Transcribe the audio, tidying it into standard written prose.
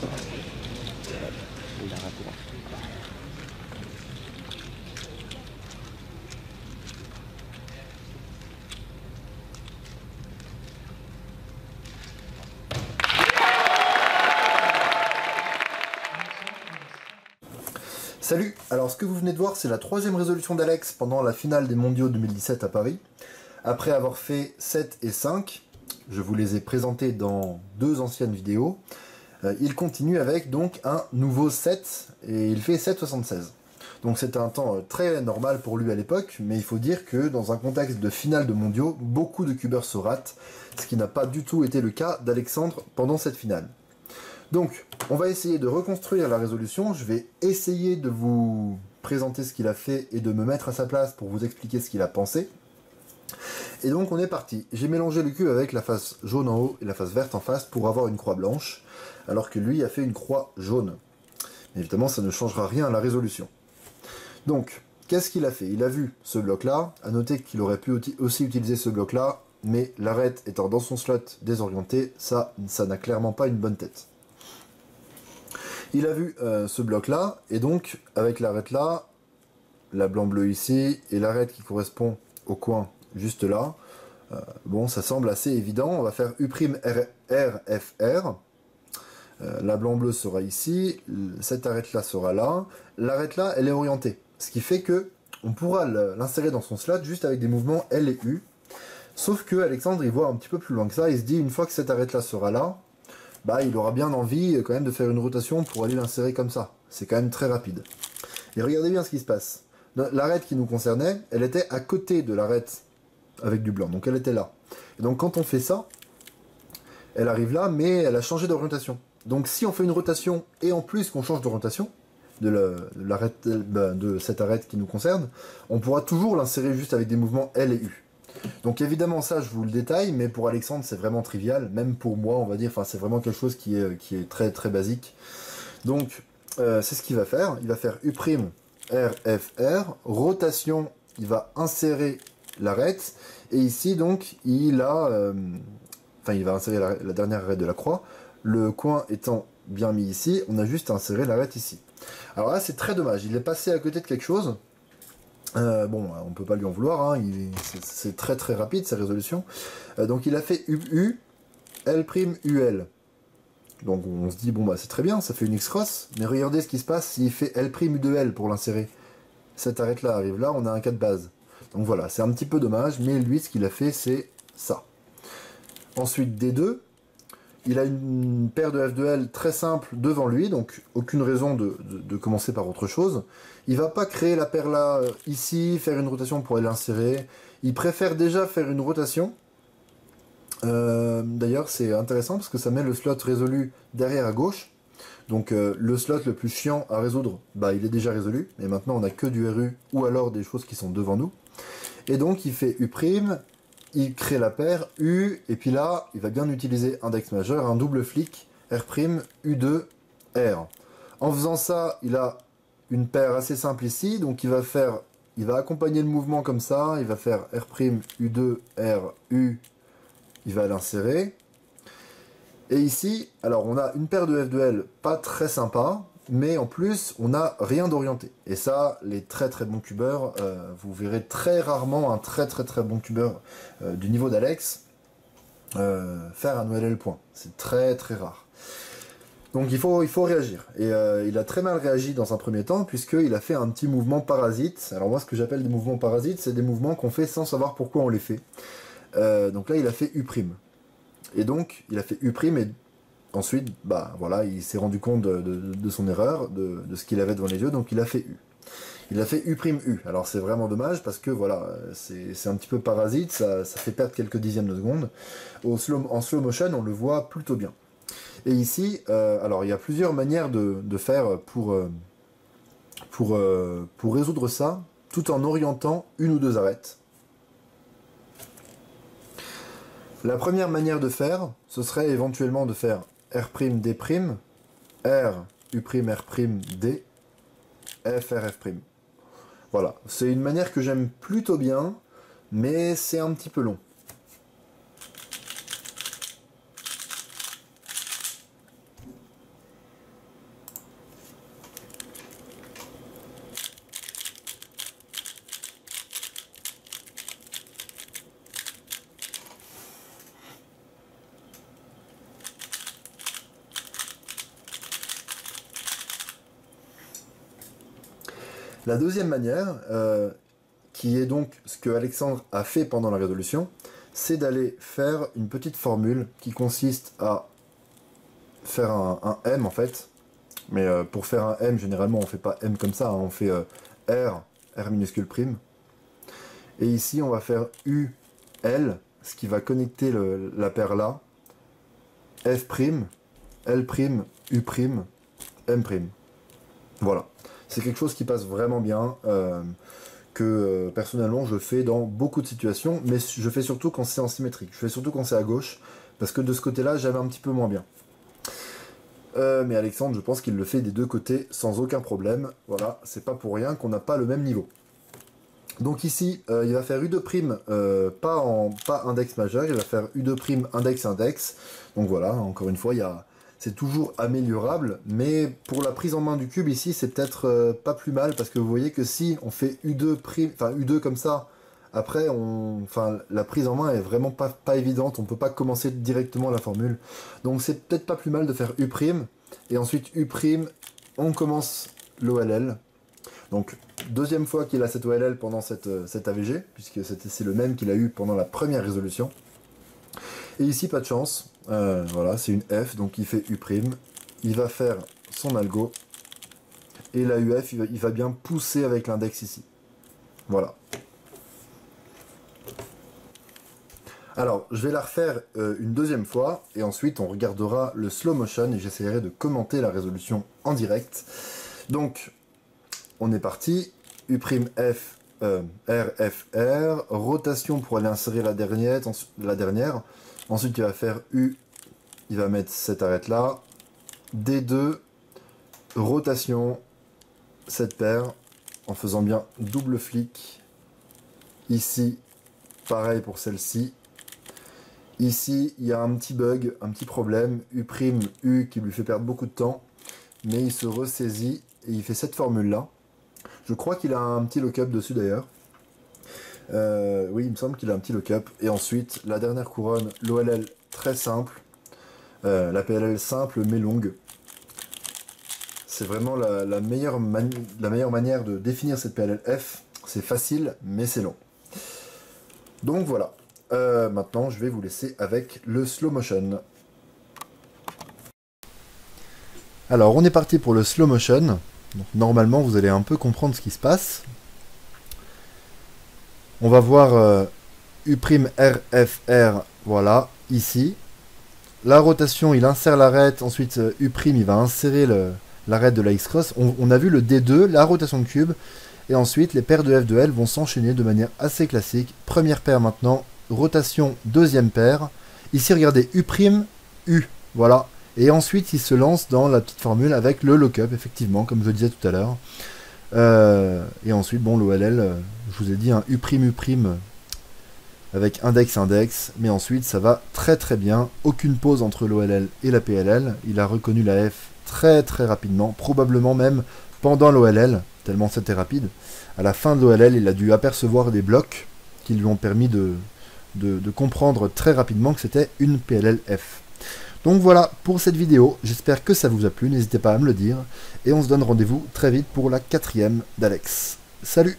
Il a raté là. Salut. Alors ce que vous venez de voir, c'est la troisième résolution d'Alex pendant la finale des mondiaux 2017 à Paris. Après avoir fait 7 et 5, je vous les ai présentés dans 2 anciennes vidéos. Il continue avec donc un nouveau 7 et il fait 7,76. Donc c'est un temps très normal pour lui à l'époque, mais il faut dire que dans un contexte de finale de mondiaux, beaucoup de cubeurs se ratent, ce qui n'a pas du tout été le cas d'Alexandre pendant cette finale. Donc, on va essayer de reconstruire la résolution. Je vais essayer de vous présenter ce qu'il a fait et de me mettre à sa place pour vous expliquer ce qu'il a pensé. Et donc, on est parti. J'ai mélangé le cube avec la face jaune en haut et la face verte en face pour avoir une croix blanche, alors que lui a fait une croix jaune. Mais évidemment, ça ne changera rien à la résolution. Donc, qu'est-ce qu'il a fait? Il a vu ce bloc-là. À noter qu'il aurait pu aussi utiliser ce bloc-là, mais l'arête étant dans son slot désorienté, ça n'a clairement pas une bonne tête. Il a vu ce bloc là, et donc avec l'arête là, la blanc-bleu ici, et l'arête qui correspond au coin juste là, bon ça semble assez évident. On va faire U''RFR, la blanc-bleu sera ici, cette arête là sera là, l'arête là elle est orientée, ce qui fait que on pourra l'insérer dans son slot juste avec des mouvements L et U, sauf que Alexandre il voit un petit peu plus loin que ça, il se dit une fois que cette arête là sera là, bah, il aura bien envie quand même de faire une rotation pour aller l'insérer comme ça. C'est quand même très rapide. Et regardez bien ce qui se passe. L'arête qui nous concernait, elle était à côté de l'arête avec du blanc. Donc elle était là. Et donc quand on fait ça, elle arrive là, mais elle a changé d'orientation. Donc si on fait une rotation et en plus qu'on change d'orientation de cette arête qui nous concerne, on pourra toujours l'insérer juste avec des mouvements L et U. Donc évidemment ça je vous le détaille, mais pour Alexandre c'est vraiment trivial, même pour moi on va dire, enfin c'est vraiment quelque chose qui est très très basique. Donc c'est ce qu'il va faire, il va faire U''RFR, rotation, il va insérer l'arête, et ici donc il va insérer la dernière arête de la croix, le coin étant bien mis ici, on a juste à insérer l'arête ici. Alors là c'est très dommage, il est passé à côté de quelque chose. Bon, on peut pas lui en vouloir, hein, c'est très très rapide sa résolution. Donc il a fait UU, L'Ul. Donc on se dit, bon bah c'est très bien, ça fait une X-cross, mais regardez ce qui se passe s'il fait L'U'2L pour l'insérer. Cette arête là arrive là, on a un cas de base. Donc voilà, c'est un petit peu dommage, mais lui ce qu'il a fait c'est ça. Ensuite D2, il a une paire de F2L très simple devant lui, donc aucune raison de commencer par autre chose. Il va pas créer la paire là, ici, faire une rotation pour aller l'insérer. Il préfère déjà faire une rotation. D'ailleurs, c'est intéressant parce que ça met le slot résolu derrière à gauche. Donc le slot le plus chiant à résoudre, bah, il est déjà résolu. Et maintenant, on n'a que du RU ou alors des choses qui sont devant nous. Et donc, il fait U', il crée la paire U, et puis là, il va bien utiliser index majeur, un double flic, R', U2, R. En faisant ça, il a une paire assez simple ici, donc il va accompagner le mouvement comme ça, il va faire R', U2, R, U, il va l'insérer. Et ici, alors on a une paire de F2L pas très sympa, mais en plus, on n'a rien d'orienté. Et ça, les très très bons cubeurs, vous verrez très rarement un très très très bon cubeur du niveau d'Alex faire un OLL point. C'est très très rare. Donc il faut réagir. Et il a très mal réagi dans un premier temps, puisqu'il a fait un petit mouvement parasite. Alors moi, ce que j'appelle des mouvements parasites, c'est des mouvements qu'on fait sans savoir pourquoi on les fait. Donc là, il a fait U'. Et donc, il a fait U', et ensuite, bah voilà, il s'est rendu compte de son erreur, de ce qu'il avait devant les yeux, donc il a fait U. Il a fait U'. Alors c'est vraiment dommage parce que voilà, c'est un petit peu parasite, ça fait perdre quelques dixièmes de seconde. En slow motion, on le voit plutôt bien. Et ici, alors il y a plusieurs manières de faire pour résoudre ça, tout en orientant une ou deux arêtes. La première manière de faire, ce serait éventuellement de faire R', D', R, U', R', D, F, R, F'. Voilà, c'est une manière que j'aime plutôt bien, mais c'est un petit peu long. La deuxième manière, qui est donc ce que Alexandre a fait pendant la résolution, c'est d'aller faire une petite formule qui consiste à faire un M en fait. Mais pour faire un M, généralement on fait pas M comme ça, hein, on fait R minuscule prime. Et ici on va faire U, L, ce qui va connecter la paire là, F prime, L prime, U prime, M prime. Voilà. C'est quelque chose qui passe vraiment bien, que personnellement je fais dans beaucoup de situations, mais je fais surtout quand c'est en symétrique. Je fais surtout quand c'est à gauche, parce que de ce côté-là, j'avais un petit peu moins bien. Mais Alexandre, je pense qu'il le fait des deux côtés sans aucun problème. Voilà, c'est pas pour rien qu'on n'a pas le même niveau. Donc ici, il va faire U2', pas index majeur, il va faire U2', index. Donc voilà, encore une fois, c'est toujours améliorable, mais pour la prise en main du cube ici, c'est peut-être pas plus mal, parce que vous voyez que si on fait U2 comme ça, après, la prise en main est vraiment pas évidente, on peut pas commencer directement la formule. Donc c'est peut-être pas plus mal de faire U', et ensuite U', on commence l'OLL. Donc, deuxième fois qu'il a cette OLL pendant cette AVG, puisque c'est le même qu'il a eu pendant la première résolution. Et ici, pas de chance. Voilà, c'est une F, donc il fait U'. Il va faire son algo. Et la UF, il va bien pousser avec l'index ici. Voilà. Alors, je vais la refaire une deuxième fois, et ensuite on regardera le slow motion, et j'essaierai de commenter la résolution en direct. Donc, on est parti. U', F, R, F, R. Rotation pour aller insérer la dernière. Ensuite, il va faire U. Il va mettre cette arête là. D2. Rotation. Cette paire. En faisant bien double flic. Ici, pareil pour celle-ci. Ici, il y a un petit bug, un petit problème. U', U qui lui fait perdre beaucoup de temps. Mais il se ressaisit et il fait cette formule-là. Je crois qu'il a un petit lock-up dessus d'ailleurs. Oui, il me semble qu'il a un petit lock-up. Et ensuite, la dernière couronne, l'OLL très simple. La PLL simple mais longue. C'est vraiment la meilleure manière de définir cette PLL F. C'est facile, mais c'est long. Donc voilà. Maintenant, je vais vous laisser avec le slow motion. Alors, on est parti pour le slow motion. Donc, normalement, vous allez un peu comprendre ce qui se passe. On va voir U', voilà, ici. La rotation, il insère l'arête, ensuite U', il va insérer l'arête de la X-Cross. On a vu le D2, la rotation de cube, et ensuite les paires de F de L vont s'enchaîner de manière assez classique. Première paire maintenant, rotation, deuxième paire. Ici, regardez, U', U, voilà. Et ensuite, il se lance dans la petite formule avec le lock-up, effectivement, comme je le disais tout à l'heure. Et ensuite, bon, l'OLL, je vous ai dit, un U', avec index, mais ensuite, ça va très très bien. Aucune pause entre l'OLL et la PLL. Il a reconnu la F très très rapidement, probablement même pendant l'OLL, tellement c'était rapide. À la fin de l'OLL, il a dû apercevoir des blocs qui lui ont permis de comprendre très rapidement que c'était une PLL F. Donc voilà pour cette vidéo, j'espère que ça vous a plu, n'hésitez pas à me le dire, et on se donne rendez-vous très vite pour la 4e d'Alex. Salut!